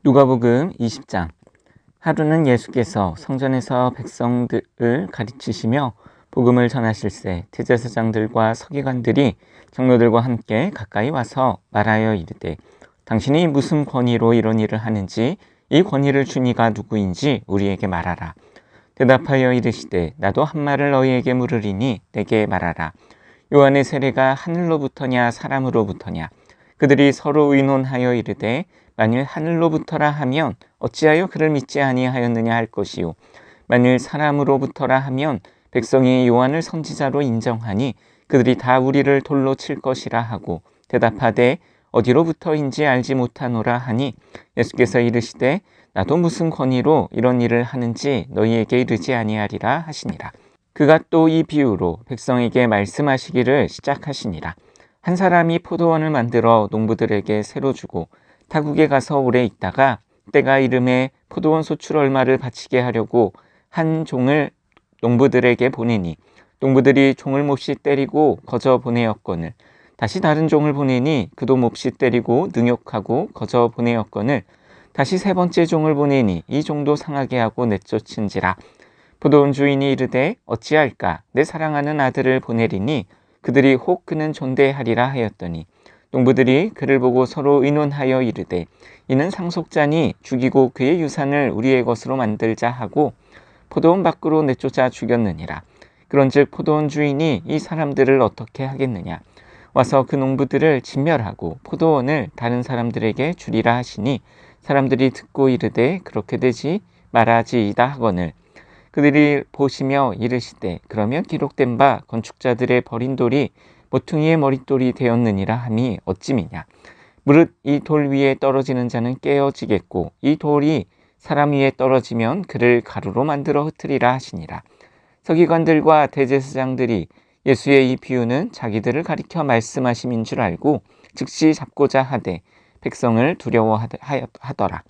누가복음 20장. 하루는 예수께서 성전에서 백성들을 가르치시며 복음을 전하실새 대제사장들과 서기관들이 장로들과 함께 가까이 와서 말하여 이르되, 당신이 무슨 권위로 이런 일을 하는지, 이 권위를 준 이가 누구인지 우리에게 말하라. 대답하여 이르시되, 나도 한 말을 너희에게 물으리니 내게 말하라. 요한의 세례가 하늘로부터냐 사람으로부터냐? 그들이 서로 의논하여 이르되, 만일 하늘로부터라 하면 어찌하여 그를 믿지 아니하였느냐 할 것이요, 만일 사람으로부터라 하면 백성이 요한을 선지자로 인정하니 그들이 다 우리를 돌로 칠 것이라 하고, 대답하되 어디로부터인지 알지 못하노라 하니, 예수께서 이르시되, 나도 무슨 권위로 이런 일을 하는지 너희에게 이르지 아니하리라 하시니라. 그가 또 이 비유로 백성에게 말씀하시기를 시작하시니라. 한 사람이 포도원을 만들어 농부들에게 새로 주고 타국에 가서 오래 있다가 때가 이름에 포도원 소출 얼마를 바치게 하려고 한 종을 농부들에게 보내니, 농부들이 종을 몹시 때리고 거저 보내었거늘, 다시 다른 종을 보내니 그도 몹시 때리고 능욕하고 거저 보내었거늘, 다시 세 번째 종을 보내니 이 종도 상하게 하고 내쫓은지라. 포도원 주인이 이르되, 어찌할까? 내 사랑하는 아들을 보내리니 그들이 혹 그는 존대하리라 하였더니, 농부들이 그를 보고 서로 의논하여 이르되, 이는 상속자니 죽이고 그의 유산을 우리의 것으로 만들자 하고 포도원 밖으로 내쫓아 죽였느니라. 그런즉 포도원 주인이 이 사람들을 어떻게 하겠느냐? 와서 그 농부들을 진멸하고 포도원을 다른 사람들에게 주리라 하시니, 사람들이 듣고 이르되, 그렇게 되지 말아지이다 하거늘, 그들이 보시며 이르시되, 그러면 기록된 바 건축자들의 버린 돌이 모퉁이의 머릿돌이 되었느니라 함이 어찌미냐? 무릇 이 돌 위에 떨어지는 자는 깨어지겠고 이 돌이 사람 위에 떨어지면 그를 가루로 만들어 흩으리라 하시니라. 서기관들과 대제사장들이 예수의 이 비유는 자기들을 가리켜 말씀하심인 줄 알고 즉시 잡고자 하되 백성을 두려워하더라.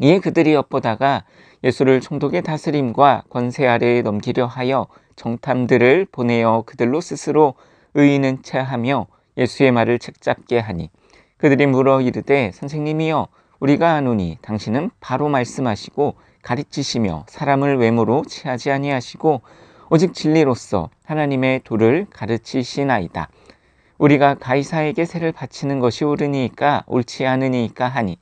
이에 그들이 엿보다가 예수를 총독의 다스림과 권세 아래에 넘기려 하여 정탐들을 보내어 그들로 스스로 의인은 체하며 예수의 말을 책잡게 하니, 그들이 물어 이르되, 선생님이여, 우리가 아노니 당신은 바로 말씀하시고 가르치시며 사람을 외모로 취하지 아니하시고 오직 진리로서 하나님의 도를 가르치시나이다. 우리가 가이사에게 세를 바치는 것이 옳으니까 옳지 않으니까 하니,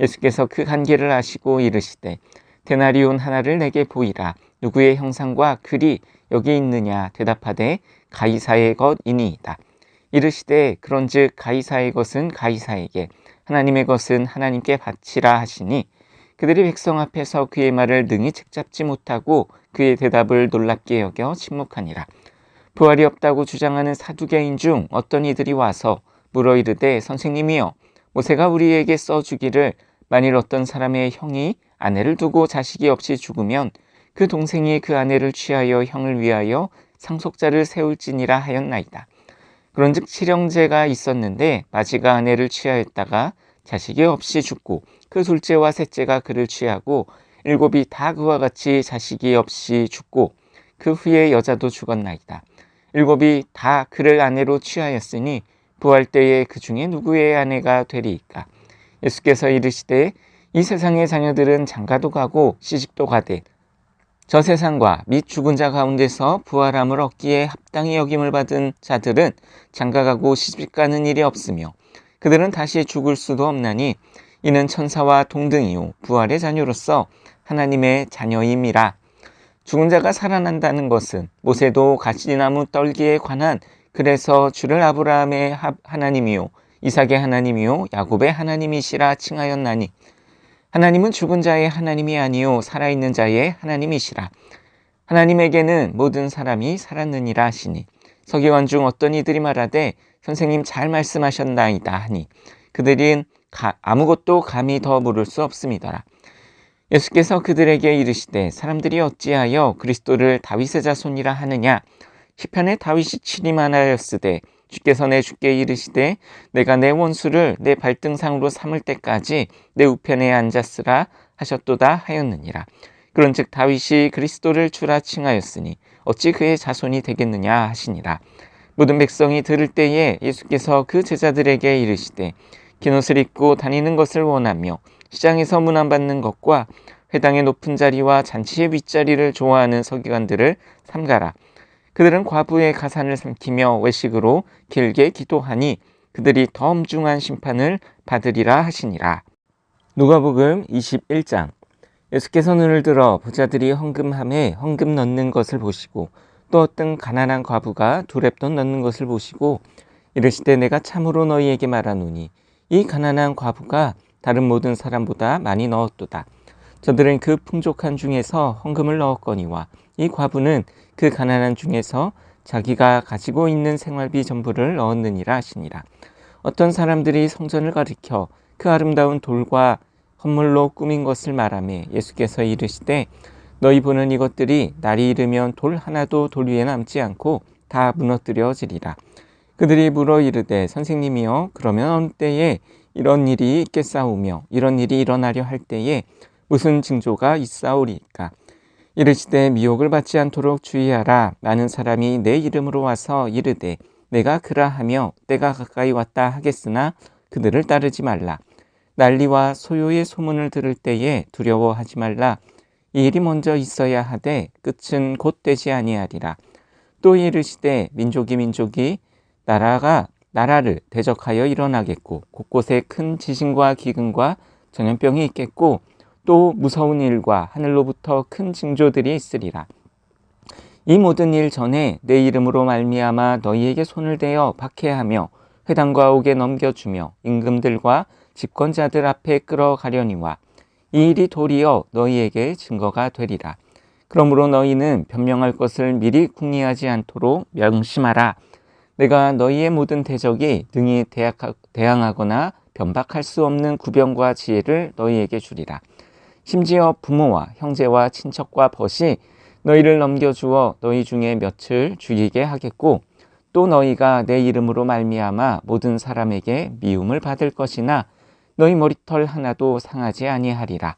예수께서 그 관계를 아시고 이르시되, 데나리온 하나를 내게 보이라. 누구의 형상과 글이 여기 있느냐? 대답하되, 가이사의 것이니이다. 이르시되, 그런즉 가이사의 것은 가이사에게, 하나님의 것은 하나님께 바치라 하시니, 그들이 백성 앞에서 그의 말을 능히 책잡지 못하고 그의 대답을 놀랍게 여겨 침묵하니라. 부활이 없다고 주장하는 사두개인 중 어떤 이들이 와서 물어 이르되, 선생님이여, 모세가 우리에게 써주기를 만일 어떤 사람의 형이 아내를 두고 자식이 없이 죽으면 그 동생이 그 아내를 취하여 형을 위하여 상속자를 세울지니라 하였나이다. 그런즉 칠형제가 있었는데 마지가 아내를 취하였다가 자식이 없이 죽고 그 둘째와 셋째가 그를 취하고 일곱이 다 그와 같이 자식이 없이 죽고 그 후에 여자도 죽었나이다. 일곱이 다 그를 아내로 취하였으니 부활 때에 그 중에 누구의 아내가 되리이까? 예수께서 이르시되, 이 세상의 자녀들은 장가도 가고 시집도 가되 저 세상과 및 죽은 자 가운데서 부활함을 얻기에 합당히 여김을 받은 자들은 장가가고 시집가는 일이 없으며 그들은 다시 죽을 수도 없나니, 이는 천사와 동등이요 부활의 자녀로서 하나님의 자녀임이라. 죽은 자가 살아난다는 것은 모세도 가시나무 떨기에 관한 그래서 주를 아브라함의 하나님이요 이삭의 하나님이요 야곱의 하나님이시라 칭하였나니, 하나님은 죽은 자의 하나님이 아니요 살아있는 자의 하나님이시라. 하나님에게는 모든 사람이 살았느니라 하시니, 서기관 중 어떤 이들이 말하되, 선생님 잘 말씀하셨나이다 하니, 그들은 아무것도 감히 더 물을 수 없음이더라. 예수께서 그들에게 이르시되, 사람들이 어찌하여 그리스도를 다윗의 자손이라 하느냐? 시편에 다윗이 취임하였으되 주께서 내 주께 이르시되, 내가 내 원수를 내 발등상으로 삼을 때까지 내 우편에 앉았으라 하셨도다 하였느니라. 그런즉 다윗이 그리스도를 주라 칭하였으니 어찌 그의 자손이 되겠느냐 하시니라. 모든 백성이 들을 때에 예수께서 그 제자들에게 이르시되, 긴 옷을 입고 다니는 것을 원하며 시장에서 문안받는 것과 회당의 높은 자리와 잔치의 윗자리를 좋아하는 서기관들을 삼가라. 그들은 과부의 가산을 삼키며 외식으로 길게 기도하니 그들이 더 엄중한 심판을 받으리라 하시니라. 누가복음 21장. 예수께서 눈을 들어 부자들이 헌금함에 헌금 넣는 것을 보시고 또 어떤 가난한 과부가 두렙돈 넣는 것을 보시고 이르시되 내가 참으로 너희에게 말하노니 이 가난한 과부가 다른 모든 사람보다 많이 넣었도다. 저들은 그 풍족한 중에서 헌금을 넣었거니와 이 과부는 그 가난한 중에서 자기가 가지고 있는 생활비 전부를 넣었느니라 하시니라. 어떤 사람들이 성전을 가리켜 그 아름다운 돌과 헌물로 꾸민 것을 말하며 예수께서 이르시되 너희 보는 이것들이 날이 이르면 돌 하나도 돌 위에 남지 않고 다 무너뜨려지리라. 그들이 물어 이르되 선생님이여 그러면 어느 때에 이런 일이 있겠사오며 이런 일이 일어나려 할 때에 무슨 징조가 있사오리까? 이르시되 미혹을 받지 않도록 주의하라. 많은 사람이 내 이름으로 와서 이르되 내가 그라하며 때가 가까이 왔다 하겠으나 그들을 따르지 말라. 난리와 소요의 소문을 들을 때에 두려워하지 말라. 이 일이 먼저 있어야 하되 끝은 곧 되지 아니하리라. 또 이르시되 민족이 나라가 나라를 대적하여 일어나겠고 곳곳에 큰 지진과 기근과 전염병이 있겠고 또 무서운 일과 하늘로부터 큰 징조들이 있으리라. 이 모든 일 전에 내 이름으로 말미암아 너희에게 손을 대어 박해하며 회당과 옥에 넘겨주며 임금들과 집권자들 앞에 끌어가려니와 이 일이 도리어 너희에게 증거가 되리라. 그러므로 너희는 변명할 것을 미리 궁리하지 않도록 명심하라. 내가 너희의 모든 대적이 능히 대항하거나 변박할 수 없는 구병과 지혜를 너희에게 주리라. 심지어 부모와 형제와 친척과 벗이 너희를 넘겨주어 너희 중에 몇을 죽이게 하겠고 또 너희가 내 이름으로 말미암아 모든 사람에게 미움을 받을 것이나 너희 머리털 하나도 상하지 아니하리라.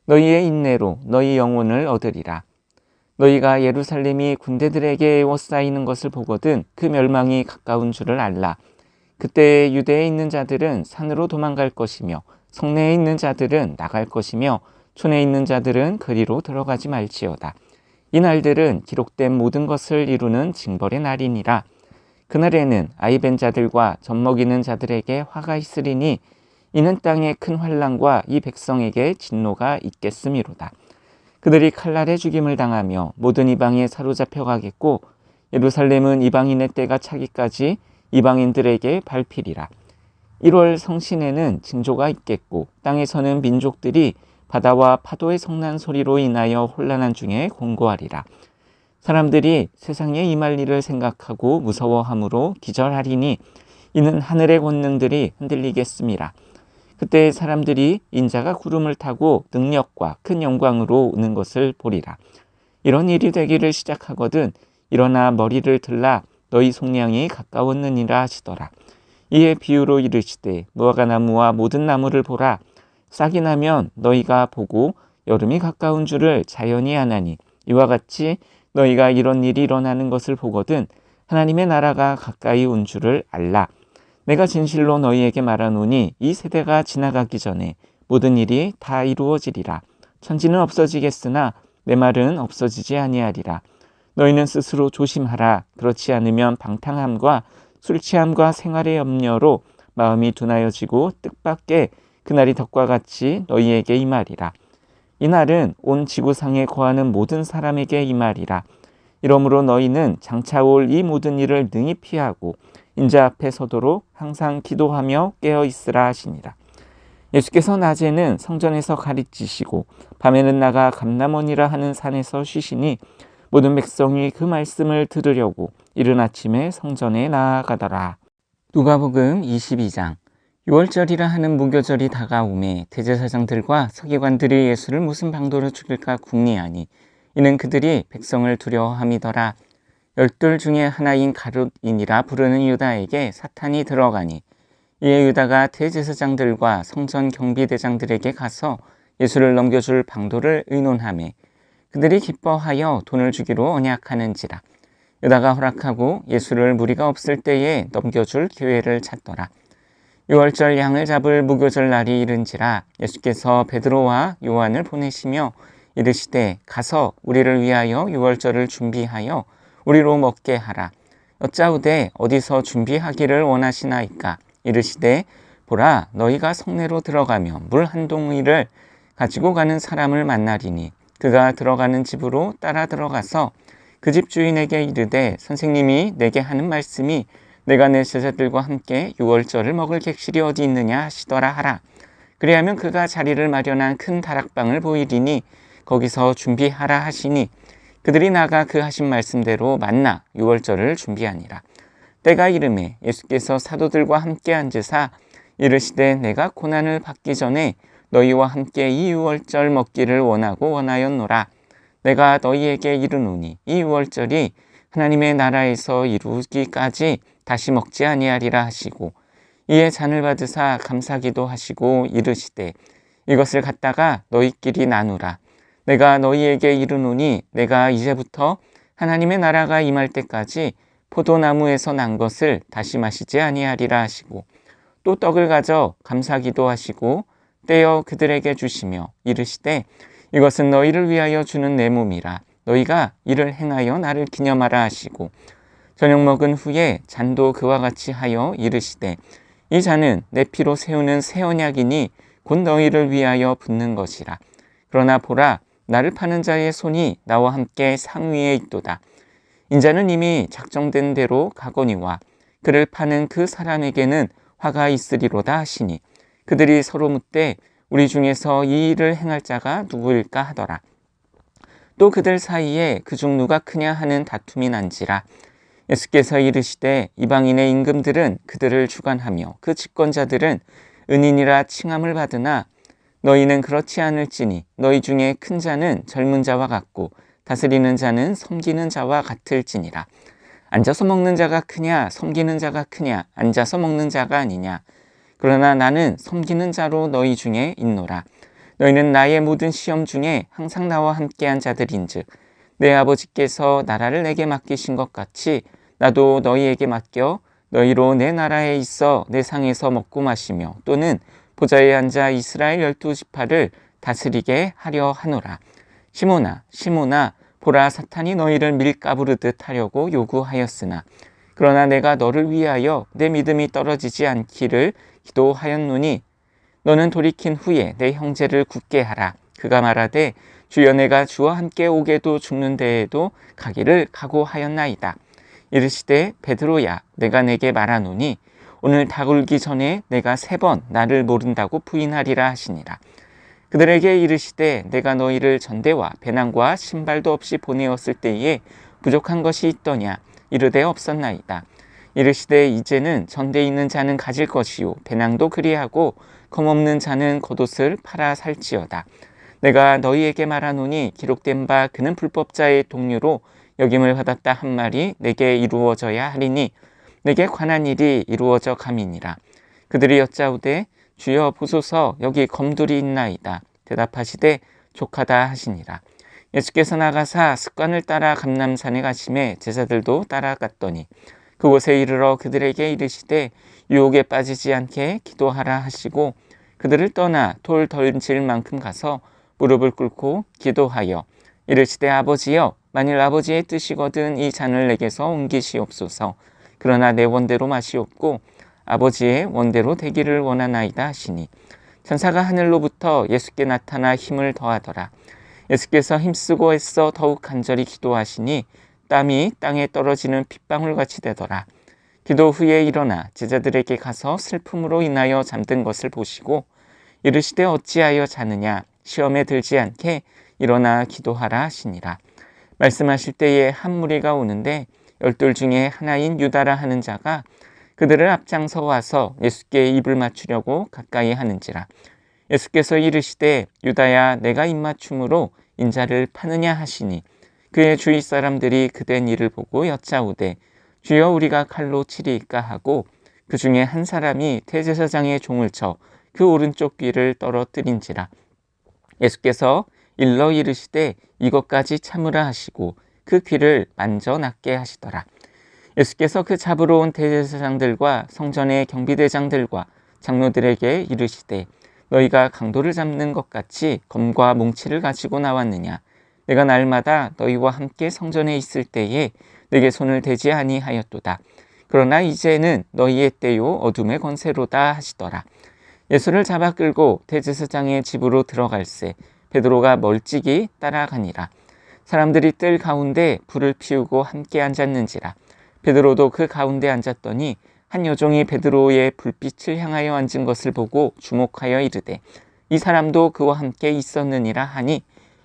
너희의 인내로 너희 영혼을 얻으리라. 너희가 예루살렘이 군대들에게 에워싸이는 것을 보거든 그 멸망이 가까운 줄을 알라. 그때 유대에 있는 자들은 산으로 도망갈 것이며 성내에 있는 자들은 나갈 것이며 촌에 있는 자들은 그리로 들어가지 말지어다. 이 날들은 기록된 모든 것을 이루는 징벌의 날이니라. 그날에는 아이벤 자들과 젖먹이는 자들에게 화가 있으리니 이는 땅에 큰 환난과 이 백성에게 진노가 있겠음이로다. 그들이 칼날에 죽임을 당하며 모든 이방에 사로잡혀 가겠고 예루살렘은 이방인의 때가 차기까지 이방인들에게 밟히리라. 1월 성신에는 징조가 있겠고 땅에서는 민족들이 바다와 파도의 성난 소리로 인하여 혼란한 중에 공고하리라. 사람들이 세상에 임할 일을 생각하고 무서워함으로 기절하리니 이는 하늘의 권능들이 흔들리겠음이라. 그때 사람들이 인자가 구름을 타고 능력과 큰 영광으로 오는 것을 보리라. 이런 일이 되기를 시작하거든 일어나 머리를 들라 너희 속량이 가까웠느니라 하시더라. 이에 비유로 이르시되 무화과나무와 모든 나무를 보라. 싹이 나면 너희가 보고 여름이 가까운 줄을 자연히 아나니 이와 같이 너희가 이런 일이 일어나는 것을 보거든 하나님의 나라가 가까이 온 줄을 알라. 내가 진실로 너희에게 말하노니 이 세대가 지나가기 전에 모든 일이 다 이루어지리라. 천지는 없어지겠으나 내 말은 없어지지 아니하리라. 너희는 스스로 조심하라. 그렇지 않으면 방탕함과 술취함과 생활의 염려로 마음이 둔하여지고 뜻밖의 그날이 덕과 같이 너희에게 임하리라. 이 날은 온 지구상에 거하는 모든 사람에게 임하리라. 이러므로 너희는 장차 올 이 모든 일을 능히 피하고 인자 앞에 서도록 항상 기도하며 깨어 있으라 하시니라. 예수께서 낮에는 성전에서 가르치시고 밤에는 나가 감람원이라 하는 산에서 쉬시니 모든 백성이 그 말씀을 들으려고 이른 아침에 성전에 나아가더라. 누가복음 22장. 6월절이라 하는 무교절이 다가오매 대제사장들과 서기관들이 예수를 무슨 방도로 죽일까 궁리하니 이는 그들이 백성을 두려워함이더라. 12 중에 하나인 가룟인이라 부르는 유다에게 사탄이 들어가니 이에 유다가 대제사장들과 성전 경비대장들에게 가서 예수를 넘겨줄 방도를 의논하매 그들이 기뻐하여 돈을 주기로 언약하는지라. 유다가 허락하고 예수를 무리가 없을 때에 넘겨줄 기회를 찾더라. 유월절 양을 잡을 무교절 날이 이른지라 예수께서 베드로와 요한을 보내시며 이르시되 가서 우리를 위하여 유월절을 준비하여 우리로 먹게 하라. 여짜오되 어디서 준비하기를 원하시나이까? 이르시되 보라 너희가 성내로 들어가며 물 한 동이를 가지고 가는 사람을 만나리니 그가 들어가는 집으로 따라 들어가서 그 집 주인에게 이르되 선생님이 내게 하는 말씀이 내가 내 제자들과 함께 유월절을 먹을 객실이 어디 있느냐 하시더라 하라. 그리하면 그가 자리를 마련한 큰 다락방을 보이리니 거기서 준비하라 하시니 그들이 나가 그 하신 말씀대로 만나 유월절을 준비하니라. 때가 이름에 예수께서 사도들과 함께 앉으사 이르시되 내가 고난을 받기 전에 너희와 함께 이 유월절 먹기를 원하였노라. 내가 너희에게 이르노니 이 유월절이 하나님의 나라에서 이루기까지 다시 먹지 아니하리라 하시고 이에 잔을 받으사 감사기도 하시고 이르시되 이것을 갖다가 너희끼리 나누라. 내가 너희에게 이르노니 내가 이제부터 하나님의 나라가 임할 때까지 포도나무에서 난 것을 다시 마시지 아니하리라 하시고 또 떡을 가져 감사기도 하시고 떼어 그들에게 주시며 이르시되 이것은 너희를 위하여 주는 내 몸이라. 너희가 이를 행하여 나를 기념하라 하시고 저녁 먹은 후에 잔도 그와 같이 하여 이르시되 이 잔은 내 피로 세우는 새 언약이니 곧 너희를 위하여 붓는 것이라. 그러나 보라 나를 파는 자의 손이 나와 함께 상위에 있도다. 인자는 이미 작정된 대로 가거니와 그를 파는 그 사람에게는 화가 있으리로다 하시니 그들이 서로 묻되 우리 중에서 이 일을 행할 자가 누구일까 하더라. 또 그들 사이에 그중 누가 크냐 하는 다툼이 난지라. 예수께서 이르시되 이방인의 임금들은 그들을 주관하며 그 집권자들은 은인이라 칭함을 받으나 너희는 그렇지 않을지니 너희 중에 큰 자는 젊은 자와 같고 다스리는 자는 섬기는 자와 같을지니라. 앉아서 먹는 자가 크냐 섬기는 자가 크냐 앉아서 먹는 자가 아니냐. 그러나 나는 섬기는 자로 너희 중에 있노라. 너희는 나의 모든 시험 중에 항상 나와 함께한 자들인즉 내 아버지께서 나라를 내게 맡기신 것 같이 나도 너희에게 맡겨 너희로 내 나라에 있어 내 상에서 먹고 마시며 또는 보좌에 앉아 이스라엘 12지파를 다스리게 하려 하노라. 시몬아 보라 사탄이 너희를 밀가부르듯 하려고 요구하였으나 그러나 내가 너를 위하여 내 믿음이 떨어지지 않기를 기도하였노니 너는 돌이킨 후에 내 형제를 굳게 하라. 그가 말하되 주여 내가 주와 함께 오게도 죽는 데에도 가기를 각오하였나이다. 이르시되 베드로야 내가 내게 말하노니 오늘 닭 울기 전에 내가 3번 나를 모른다고 부인하리라 하시니라. 그들에게 이르시되 내가 너희를 전대와 배낭과 신발도 없이 보내었을 때에 부족한 것이 있더냐. 이르되 없었나이다. 이르시되 이제는 전대 있는 자는 가질 것이요 배낭도 그리하고 검없는 자는 겉옷을 팔아 살지어다. 내가 너희에게 말하노니 기록된 바 그는 불법자의 동료로 여김을 받았다 한 말이 내게 이루어져야 하리니 내게 관한 일이 이루어져 감이니라. 그들이 여짜오되 주여 보소서 여기 검둘이 있나이다. 대답하시되 족하다 하시니라. 예수께서 나가사 습관을 따라 감람산에 가심에 제자들도 따라갔더니 그곳에 이르러 그들에게 이르시되 유혹에 빠지지 않게 기도하라 하시고 그들을 떠나 돌 던질 만큼 가서 무릎을 꿇고 기도하여 이르시되 아버지여 만일 아버지의 뜻이거든 이 잔을 내게서 옮기시옵소서. 그러나 내 원대로 마시옵고 아버지의 원대로 되기를 원하나이다 하시니 천사가 하늘로부터 예수께 나타나 힘을 더하더라. 예수께서 힘쓰고 애써 더욱 간절히 기도하시니 땀이 땅에 떨어지는 핏방울같이 되더라. 기도 후에 일어나 제자들에게 가서 슬픔으로 인하여 잠든 것을 보시고 이르시되 어찌하여 자느냐 시험에 들지 않게 일어나 기도하라 하시니라. 말씀하실 때에 한 무리가 오는데 12 중에 하나인 유다라 하는 자가 그들을 앞장서 와서 예수께 입을 맞추려고 가까이 하는지라. 예수께서 이르시되 유다야 내가 입맞춤으로 인자를 파느냐 하시니 그의 주위 사람들이 그된 일을 보고 여짜오되 주여 우리가 칼로 치리이까 하고 그 중에 한 사람이 대제사장의 종을 쳐 그 오른쪽 귀를 떨어뜨린지라. 예수께서 일러 이르시되 이것까지 참으라 하시고 그 귀를 만져 낫게 하시더라. 예수께서 그 잡으러 온 대제사장들과 성전의 경비대장들과 장로들에게 이르시되 너희가 강도를 잡는 것 같이 검과 몽치를 가지고 나왔느냐. 내가 날마다 너희와 함께 성전에 있을 때에 내게 손을 대지 아니하였도다. 그러나 이제는 너희의 때요 어둠의 권세로다 하시더라. 예수를 잡아 끌고 대제사장의 집으로 들어갈새 베드로가 멀찍이 따라가니라. 사람들이 뜰 가운데 불을 피우고 함께 앉았는지라. 베드로도 그 가운데 앉았더니 한 여종이 베드로의 불빛을 향하여 앉은 것을 보고 주목하여 이르되 이 사람도 그와 함께 있었느니라 하니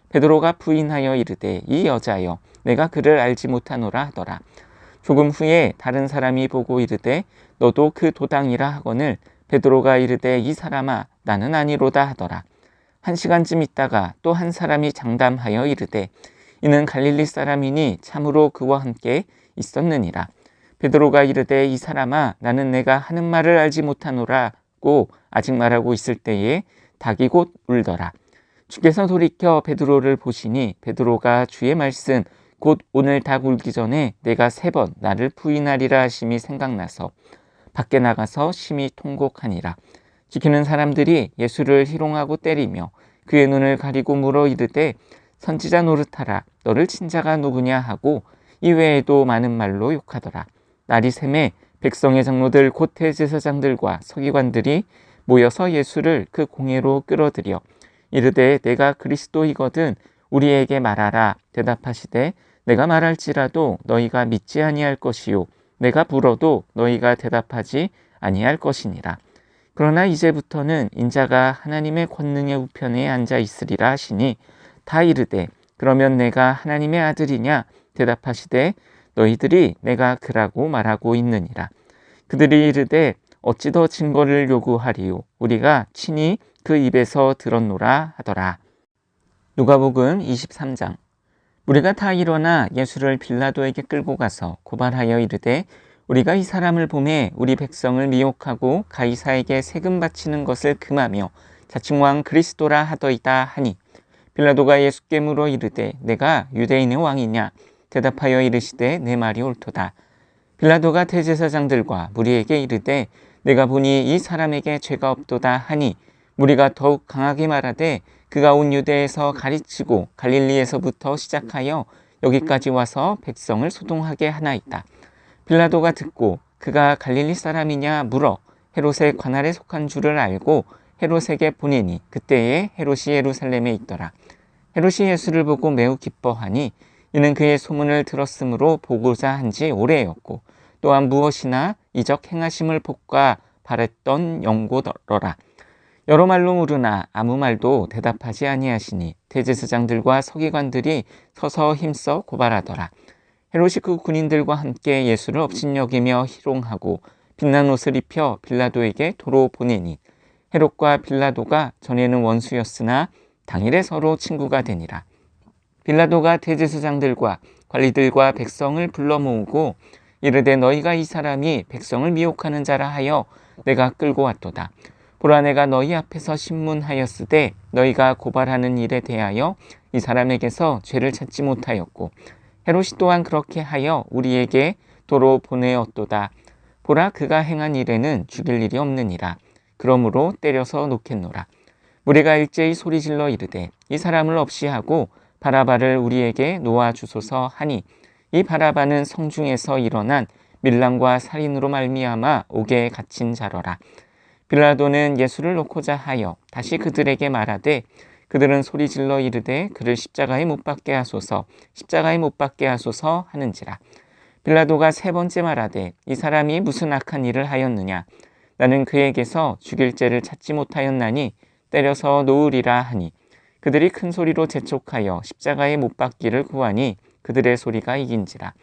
베드로가 부인하여 이르되 이 여자여 내가 그를 알지 못하노라 하더라. 조금 후에 다른 사람이 보고 이르되 너도 그 도당이라 하거늘 베드로가 이르되 이 사람아 나는 아니로다 하더라. 1시간쯤 있다가 또 한 사람이 장담하여 이르되 이는 갈릴리 사람이니 참으로 그와 함께 있었느니라. 베드로가 이르되 이 사람아 나는 내가 하는 말을 알지 못하노라고 아직 말하고 있을 때에 닭이 곧 울더라. 주께서 돌이켜 베드로를 보시니 베드로가 주의 말씀 곧 오늘 닭 울기 전에 내가 3번 나를 부인하리라 하심이 생각나서 밖에 나가서 심히 통곡하니라. 지키는 사람들이 예수를 희롱하고 때리며 그의 눈을 가리고 물어 이르되 선지자 노릇하라 너를 친자가 누구냐 하고 이외에도 많은 말로 욕하더라. 날이 새매 백성의 장로들 곧 대제사장들과 서기관들이 모여서 예수를 그 공회로 끌어들여 이르되 내가 그리스도이거든 우리에게 말하라. 대답하시되 내가 말할지라도 너희가 믿지 아니할 것이요 내가 불어도 너희가 대답하지 아니할 것이니라. 그러나 이제부터는 인자가 하나님의 권능의 우편에 앉아 있으리라 하시니 다 이르되 그러면 내가 하나님의 아들이냐. 대답하시되 너희들이 내가 그라고 말하고 있느니라. 그들이 이르되 어찌 더 증거를 요구하리요 우리가 친히 그 입에서 들었노라 하더라. 누가복음 23장. 무리가 다 일어나 예수를 빌라도에게 끌고 가서 고발하여 이르되 우리가 이 사람을 보매 우리 백성을 미혹하고 가이사에게 세금 바치는 것을 금하며 자칭 왕 그리스도라 하더이다 하니 빌라도가 예수께 물어 이르되 내가 유대인의 왕이냐. 대답하여 이르시되 내 말이 옳도다. 빌라도가 대제사장들과 무리에게 이르되 내가 보니 이 사람에게 죄가 없도다 하니 무리가 더욱 강하게 말하되 그가 온 유대에서 가르치고 갈릴리에서부터 시작하여 여기까지 와서 백성을 소동하게 하나이다. 빌라도가 듣고 그가 갈릴리 사람이냐 물어 헤롯의 관할에 속한 줄을 알고 헤롯에게 보내니 그때에 헤롯이 예루살렘에 있더라. 헤롯이 예수를 보고 매우 기뻐하니 이는 그의 소문을 들었으므로 보고자 한지 오래였고 또한 무엇이나 이적 행하심을 복과 바랬던 영고더라. 여러 말로 물으나 아무 말도 대답하지 아니하시니 대제사장들과 서기관들이 서서 힘써 고발하더라. 헤롯이 그 군인들과 함께 예수를 업신여기며 희롱하고 빛난 옷을 입혀 빌라도에게 도로 보내니 헤롯과 빌라도가 전에는 원수였으나 당일에 서로 친구가 되니라. 빌라도가 대제사장들과 관리들과 백성을 불러 모으고 이르되 너희가 이 사람이 백성을 미혹하는 자라 하여 내가 끌고 왔도다. 보라 내가 너희 앞에서 신문하였으되 너희가 고발하는 일에 대하여 이 사람에게서 죄를 찾지 못하였고 헤롯이 또한 그렇게 하여 우리에게 도로 보내었도다. 보라 그가 행한 일에는 죽일 일이 없느니라. 그러므로 때려서 놓겠노라. 우리가 일제히 소리질러 이르되 이 사람을 없이 하고 바라바를 우리에게 놓아주소서 하니 이 바라바는 성중에서 일어난 밀랑과 살인으로 말미암아 옥에 갇힌 자러라. 빌라도는 예수를 놓고자 하여 다시 그들에게 말하되 그들은 소리질러 이르되 그를 십자가에 못 박게 하소서 십자가에 못 박게 하소서 하는지라. 빌라도가 3번째 말하되 이 사람이 무슨 악한 일을 하였느냐. 나는 그에게서 죽일 죄를 찾지 못하였나니 때려서 놓으리라 하니 그들이 큰 소리로 재촉하여 십자가에 못 박기를 구하니 그들의 소리가 이긴지라.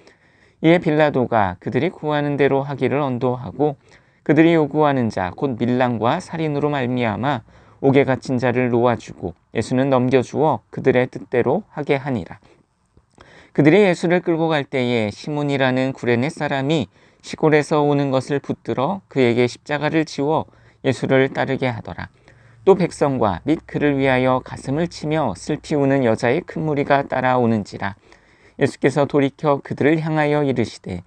이에 빌라도가 그들이 구하는 대로 하기를 언도하고 그들이 요구하는 자 곧 밀랑과 살인으로 말미암아 옥에 갇힌 자를 놓아주고 예수는 넘겨주어 그들의 뜻대로 하게 하니라. 그들이 예수를 끌고 갈 때에 시몬이라는 구레네 사람이 시골에서 오는 것을 붙들어 그에게 십자가를 지워 예수를 따르게 하더라. 또 백성과 및 그를 위하여 가슴을 치며 슬피 우는 여자의 큰 무리가 따라오는지라. 예수께서 돌이켜 그들을 향하여 이르시되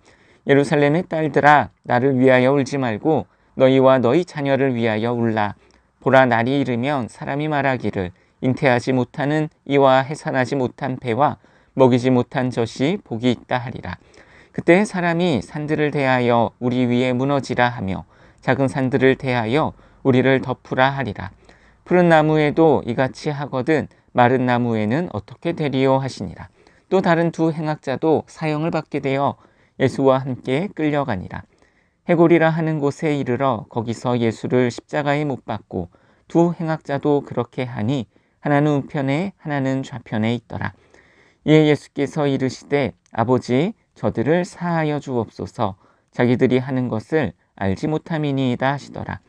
예루살렘의 딸들아 나를 위하여 울지 말고 너희와 너희 자녀를 위하여 울라. 보라, 날이 이르면 사람이 말하기를 잉태하지 못하는 이와 해산하지 못한 배와 먹이지 못한 젖이 복이 있다 하리라. 그때 사람이 산들을 대하여 우리 위에 무너지라 하며 작은 산들을 대하여 우리를 덮으라 하리라. 푸른 나무에도 이같이 하거든 마른 나무에는 어떻게 되리요 하시니라. 또 다른 두 행악자도 사형을 받게 되어 예수와 함께 끌려가니라. 해골이라 하는 곳에 이르러 거기서 예수를 십자가에 못 박고 두 행악자도 그렇게 하니 하나는 우편에 하나는 좌편에 있더라. 이에 예수께서 이르시되 아버지, 저들을 사하여 주옵소서. 자기들이 하는 것을 알지 못함이니이다 하시더라.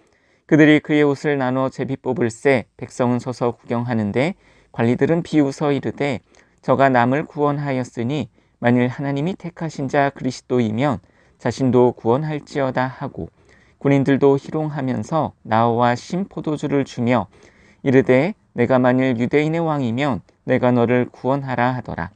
그들이 그의 옷을 나눠 제비 뽑을새 백성은 서서 구경하는데 관리들은 비웃어 이르되 저가 남을 구원하였으니 만일 하나님이 택하신 자 그리스도이면 자신도 구원할지어다 하고 군인들도 희롱하면서 나와 신 포도주를 주며 이르되 내가 만일 유대인의 왕이면 내가 너를 구원하라 하더라.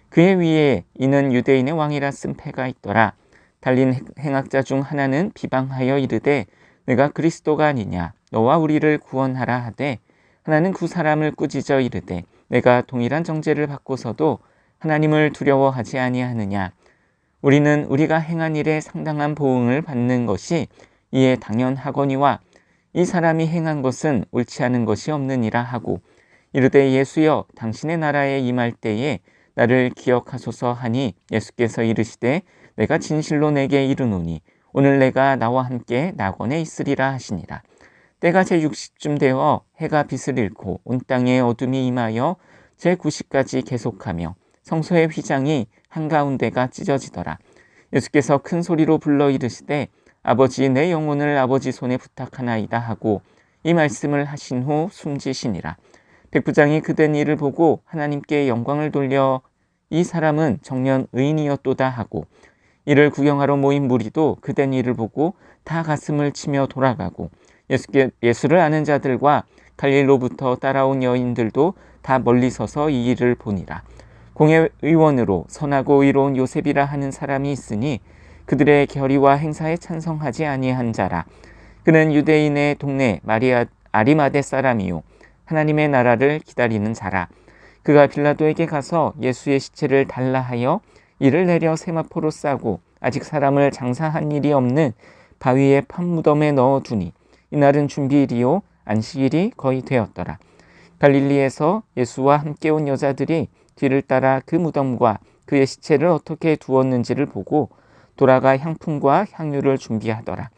그의 위에 이는 유대인의 왕이라 쓴 패가 있더라. 달린 행악자 중 하나는 비방하여 이르되 내가 그리스도가 아니냐, 너와 우리를 구원하라 하되 하나는 그 사람을 꾸짖어 이르되 내가 동일한 정죄를 받고서도 하나님을 두려워하지 아니하느냐. 우리는 우리가 행한 일에 상당한 보응을 받는 것이 이에 당연하거니와 이 사람이 행한 것은 옳지 않은 것이 없느니라 하고 이르되 예수여, 당신의 나라에 임할 때에 나를 기억하소서 하니 예수께서 이르시되 내가 진실로 내게 이르노니 오늘 내가 나와 함께 낙원에 있으리라 하시니라. 때가 제60쯤 되어 해가 빛을 잃고 온 땅에 어둠이 임하여 제90까지 계속하며 성소의 휘장이 한가운데가 찢어지더라. 예수께서 큰 소리로 불러 이르시되 아버지, 내 영혼을 아버지 손에 부탁하나이다 하고 이 말씀을 하신 후 숨지시니라. 백부장이 그된 일을 보고 하나님께 영광을 돌려 이 사람은 정녕 의인이었도다 하고 이를 구경하러 모인 무리도 그된 일을 보고 다 가슴을 치며 돌아가고 예수를 아는 자들과 갈릴로부터 따라온 여인들도 다 멀리 서서 이 일을 보니라. 공회의원으로 선하고 의로운 요셉이라 하는 사람이 있으니 그들의 결의와 행사에 찬성하지 아니한 자라. 그는 유대인의 동네 아리마대 사람이요 하나님의 나라를 기다리는 자라. 그가 빌라도에게 가서 예수의 시체를 달라 하여 이를 내려 세마포로 싸고 아직 사람을 장사한 일이 없는 바위의 판무덤에 넣어두니 이날은 준비일이요 안식일이 거의 되었더라. 갈릴리에서 예수와 함께 온 여자들이 뒤를 따라 그 무덤과 그의 시체를 어떻게 두었는지를 보고 돌아가 향품과 향유를 준비하더라.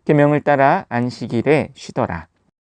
계명을 따라 안식일에 쉬더라.